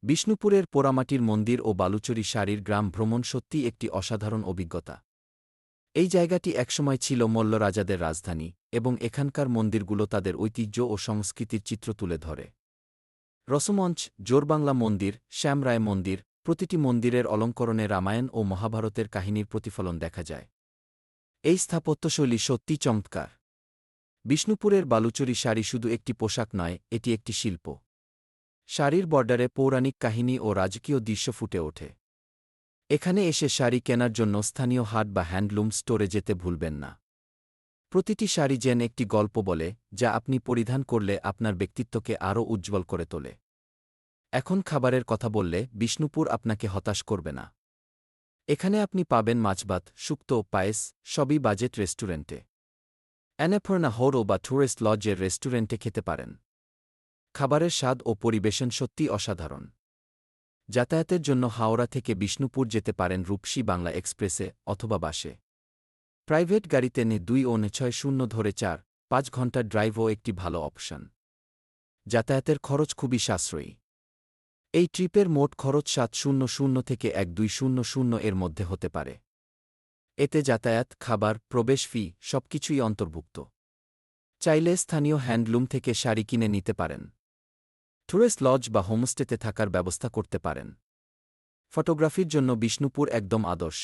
বিষ্ণুপুরের পোড়ামাটির মন্দির ও বালুচরী শাড়ির গ্রাম ভ্রমণ সত্যিই একটি অসাধারণ অভিজ্ঞতা। এই জায়গাটি একসময় ছিল মল্ল রাজাদের রাজধানী এবং এখানকার মন্দিরগুলো তাদের ঐতিহ্য ও সংস্কৃতির চিত্র তুলে ধরে। রসমঞ্চ, জোরবাংলা মন্দির, শ্যামরায় মন্দির, প্রতিটি মন্দিরের অলঙ্করণে রামায়ণ ও মহাভারতের কাহিনীর প্রতিফলন দেখা যায়। এই স্থাপত্যশৈলী সত্যি চমৎকার। বিষ্ণুপুরের বালুচরী শাড়ি শুধু একটি পোশাক নয়, এটি একটি শিল্প। শাড়ির বর্ডারে পৌরাণিক কাহিনী ও রাজকীয় দৃশ্য ফুটে ওঠে। এখানে এসে শাড়ি কেনার জন্য স্থানীয় হাট বা হ্যান্ডলুম স্টোরে যেতে ভুলবেন না। প্রতিটি শাড়ি যেন একটি গল্প বলে, যা আপনি পরিধান করলে আপনার ব্যক্তিত্বকে আরও উজ্জ্বল করে তোলে। এখন খাবারের কথা বললে বিষ্ণুপুর আপনাকে হতাশ করবে না। এখানে আপনি পাবেন মাছভাত, শুক্তো, পায়েস, সবই বাজেট রেস্টুরেন্টে। অ্যানাপূর্ণা হোটেল বা ট্যুরিস্ট লজের রেস্টুরেন্টে খেতে পারেন। খাবারের স্বাদ ও পরিবেশন সত্যিই অসাধারণ। যাতায়াতের জন্য হাওড়া থেকে বিষ্ণুপুর যেতে পারেন রূপসী বাংলা এক্সপ্রেসে অথবা বাসে। প্রাইভেট গাড়িতে 2-6 ধরে 4-5 ঘন্টার ড্রাইভও একটি ভালো অপশন। যাতায়াতের খরচ খুবই সাশ্রয়ী। এই ট্রিপের মোট খরচ 700 থেকে 1200 এর মধ্যে হতে পারে। এতে যাতায়াত, খাবার, প্রবেশ ফি সবকিছুই অন্তর্ভুক্ত। চাইলে স্থানীয় হ্যান্ডলুম থেকে শাড়ি কিনে নিতে পারেন। ট্যুরিস্ট লজ বা হোমস্টেতে থাকার ব্যবস্থা করতে পারেন। ফটোগ্রাফির জন্য বিষ্ণুপুর একদম আদর্শ।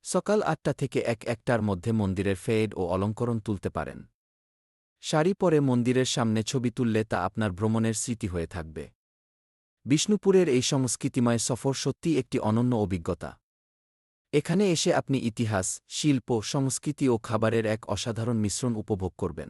সকাল 8টা থেকে 1টার মধ্যে মন্দিরের ফেড ও অলঙ্করণ তুলতে পারেন। শাড়ি পরে মন্দিরের সামনে ছবি তুললে তা আপনার ভ্রমণের স্মৃতি হয়ে থাকবে। বিষ্ণুপুরের এই সংস্কৃতিময় সফর সত্যিই একটি অনন্য অভিজ্ঞতা। এখানে এসে আপনি ইতিহাস, শিল্প, সংস্কৃতি ও খাবারের এক অসাধারণ মিশ্রণ উপভোগ করবেন।